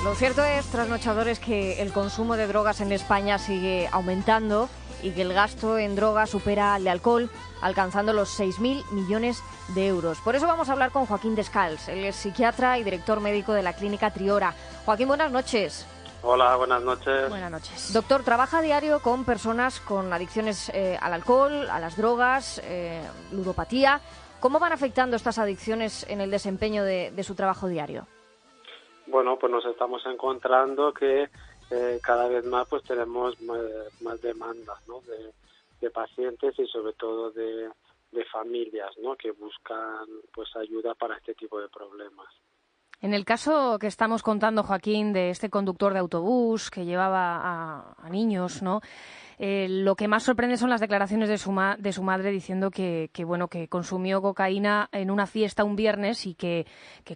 Lo cierto es, trasnochadores, que el consumo de drogas en España sigue aumentando y que el gasto en drogas supera al de alcohol, alcanzando los 6.000 millones de euros. Por eso vamos a hablar con Joaquín Descals. Él es psiquiatra y director médico de la Clínica Triora. Joaquín, buenas noches. Hola, buenas noches. Buenas noches. Doctor, trabaja a diario con personas con adicciones al alcohol, a las drogas, ludopatía. ¿Cómo van afectando estas adicciones en el desempeño de su trabajo diario? Bueno, pues nos estamos encontrando que cada vez más pues tenemos más demandas, ¿no? de pacientes y sobre todo de familias, ¿no? Que buscan pues ayuda para este tipo de problemas. En el caso que estamos contando, Joaquín, de este conductor de autobús que llevaba a niños, ¿no? Lo que más sorprende son las declaraciones de su madre diciendo que consumió cocaína en una fiesta un viernes y que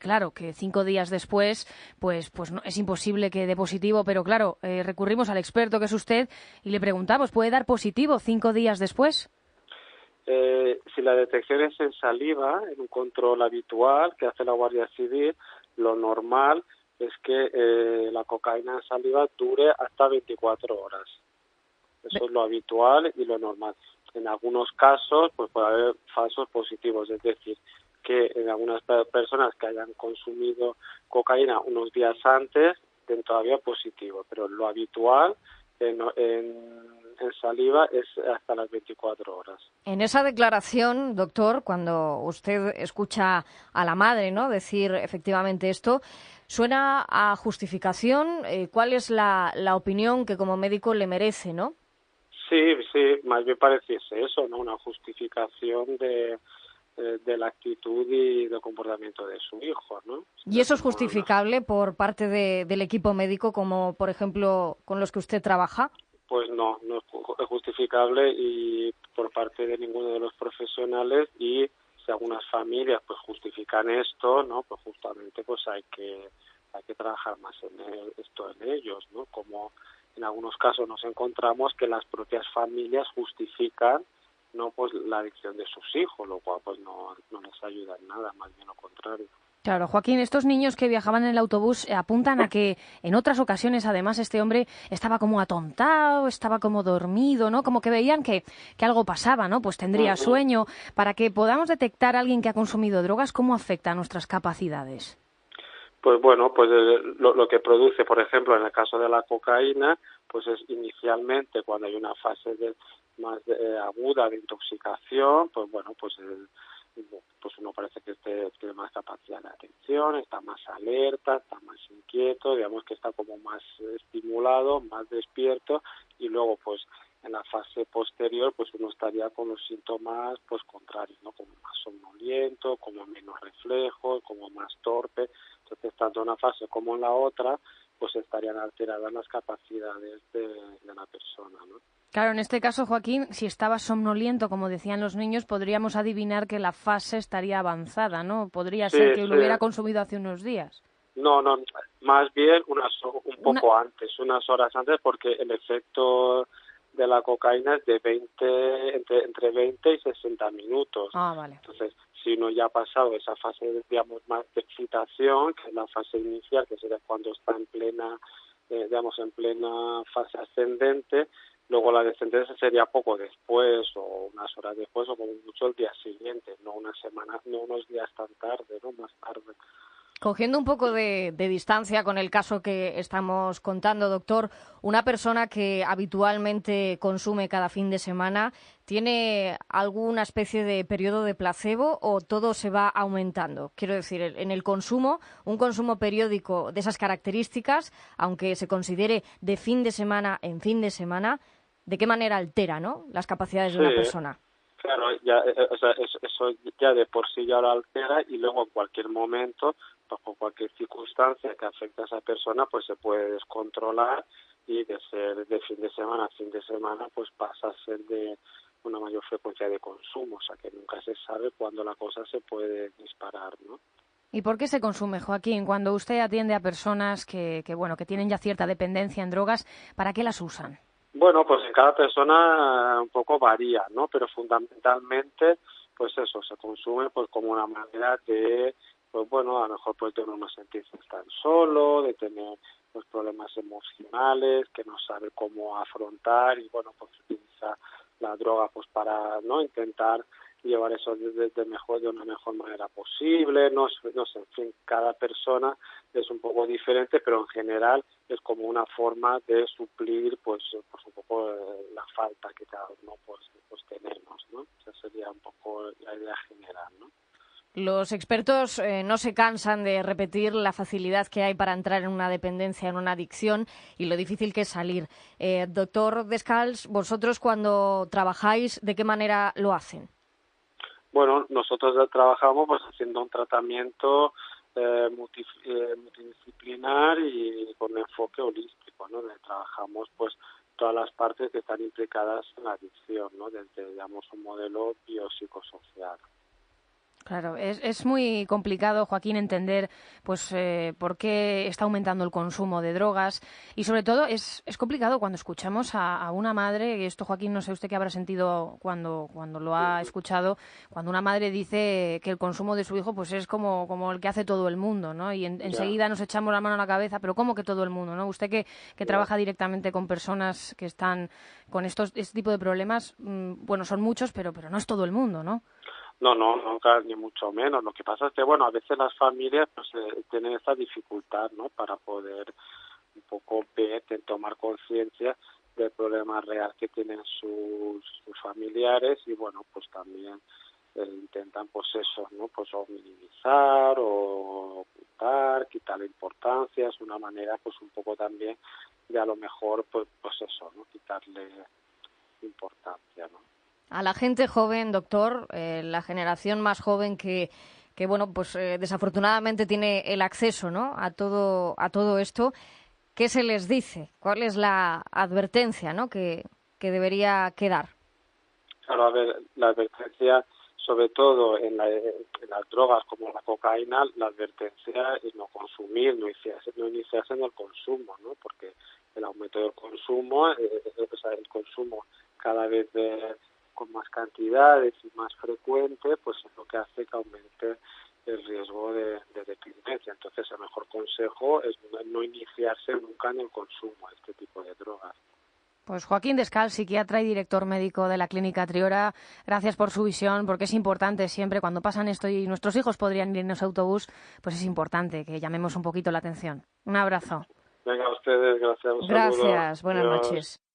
claro, que 5 días después pues no, es imposible que dé positivo, pero claro, recurrimos al experto que es usted y le preguntamos, ¿puede dar positivo 5 días después? Si la detección es en saliva, en un control habitual que hace la Guardia Civil, lo normal es que la cocaína en saliva dure hasta 24 horas. Eso es lo habitual y lo normal. En algunos casos pues puede haber falsos positivos, es decir, que en algunas personas que hayan consumido cocaína unos días antes den todavía positivo, pero lo habitual en saliva es hasta las 24 horas. En esa declaración, doctor, cuando usted escucha a la madre, ¿no?, decir efectivamente esto, suena a justificación. ¿Cuál es la opinión que como médico le merece, no? Sí, más bien pareciese eso, ¿no? Una justificación de la actitud y del comportamiento de su hijo, ¿no? ¿Y eso es justificable por parte del equipo médico, como por ejemplo con los que usted trabaja? Pues no es justificable y por parte de ninguno de los profesionales, y si algunas familias pues justifican esto, ¿no? Pues justamente pues hay que trabajar más en ellos, ¿no? Como en algunos casos nos encontramos que las propias familias justifican, no, pues la adicción de sus hijos, lo cual pues no les ayuda en nada, más bien lo contrario. Claro, Joaquín, estos niños que viajaban en el autobús apuntan a que en otras ocasiones, además, este hombre estaba como atontado, estaba como dormido, ¿no? Como que veían que algo pasaba, ¿no? Pues tendría sueño. Para que podamos detectar a alguien que ha consumido drogas, ¿cómo afecta a nuestras capacidades? Pues bueno, pues lo que produce, por ejemplo, en el caso de la cocaína, pues es inicialmente cuando hay una fase más aguda de intoxicación, pues bueno, pues uno parece que tiene más capacidad de atención, está más alerta, está más inquieto, digamos que está como más estimulado, más despierto, y luego pues en la fase posterior pues uno estaría con los síntomas pues contrarios, ¿no? Como más somnoliento, como menos reflejos, como más torpe. Entonces tanto en una fase como en la otra pues estarían alteradas las capacidades de la persona, ¿no? Claro, en este caso, Joaquín, si estaba somnoliento, como decían los niños, podríamos adivinar que la fase estaría avanzada, ¿no? Podría ser que lo hubiera consumido hace unos días. No, más bien unas horas antes, porque el efecto de la cocaína es de entre 20 y 60 minutos. Ah, vale. Entonces, si uno ya ha pasado esa fase, digamos, más de excitación, que es la fase inicial, que sería cuando está en plena fase ascendente, luego la descendencia sería poco después o unas horas después o como mucho el día siguiente, no una semana, no unos días tan tarde, no más tarde. Cogiendo un poco de distancia con el caso que estamos contando, doctor, una persona que habitualmente consume cada fin de semana, ¿tiene alguna especie de periodo de placebo o todo se va aumentando? Quiero decir, en el consumo, un consumo periódico de esas características, aunque se considere de fin de semana en fin de semana, ¿de qué manera altera, ¿no?, las capacidades de una persona? Claro, ya, eso ya de por sí ya lo altera, y luego en cualquier momento, bajo cualquier circunstancia que afecte a esa persona, pues se puede descontrolar y de ser de fin de semana a fin de semana, pues pasa a ser de una mayor frecuencia de consumo, o sea que nunca se sabe cuándo la cosa se puede disparar, ¿no? ¿Y por qué se consume, Joaquín? Cuando usted atiende a personas que tienen ya cierta dependencia en drogas, ¿para qué las usan? Bueno, pues en cada persona un poco varía, ¿no? Pero fundamentalmente, pues eso, se consume pues como una manera de pues bueno, a lo mejor puede tener no sentirse tan solo, de tener pues problemas emocionales que no sabe cómo afrontar y bueno, pues utiliza la droga pues para no intentar llevar eso de una mejor manera posible, no sé, en fin, cada persona es un poco diferente, pero en general es como una forma de suplir pues un poco la falta que cada uno pues tenemos, ¿no? Esa sería un poco la idea general, ¿no? Los expertos no se cansan de repetir la facilidad que hay para entrar en una dependencia, en una adicción y lo difícil que es salir. Doctor Descalç, vosotros cuando trabajáis, ¿de qué manera lo hacen? Bueno, nosotros ya trabajamos pues haciendo un tratamiento multidisciplinar y con enfoque holístico, ¿no? Trabajamos pues todas las partes que están implicadas en la adicción, ¿no? Desde, digamos, un modelo biopsicosocial. Claro, es muy complicado, Joaquín, entender pues por qué está aumentando el consumo de drogas y sobre todo es complicado cuando escuchamos a una madre, y esto, Joaquín, no sé usted qué habrá sentido cuando lo ha escuchado, cuando una madre dice que el consumo de su hijo pues es como el que hace todo el mundo, ¿no? Y enseguida nos echamos la mano a la cabeza, pero ¿cómo que todo el mundo, no? Usted que trabaja directamente con personas que están con este tipo de problemas, bueno, son muchos, pero no es todo el mundo, ¿no? No, nunca, ni mucho menos. Lo que pasa es que, bueno, a veces las familias pues tienen esta dificultad, ¿no? Para poder un poco ver, tomar conciencia del problema real que tienen sus familiares y, bueno, pues también intentan, pues eso, ¿no? Pues o minimizar o ocultar, quitar la importancia. Es una manera, pues un poco también de a lo mejor, pues eso, ¿no? Quitarle importancia, ¿no? A la gente joven, doctor, la generación más joven que bueno, pues desafortunadamente tiene el acceso, ¿no? a todo esto, ¿qué se les dice? ¿Cuál es la advertencia, ¿no? que debería quedar? Claro, a ver, la advertencia, sobre todo en las drogas como la cocaína, la advertencia es no consumir, no iniciarse en el consumo, ¿no? Porque el aumento del consumo, o sea, el consumo cada vez con más cantidades y más frecuente, pues es lo que hace que aumente el riesgo de dependencia. Entonces, el mejor consejo es no iniciarse nunca en el consumo de este tipo de drogas. Pues Joaquín Descalç, psiquiatra y director médico de la Clínica Triora, gracias por su visión, porque es importante siempre, cuando pasan esto y nuestros hijos podrían ir en ese autobús, pues es importante que llamemos un poquito la atención. Un abrazo. Venga, a ustedes, gracias. Un Gracias, saludo. buenas Adiós. noches.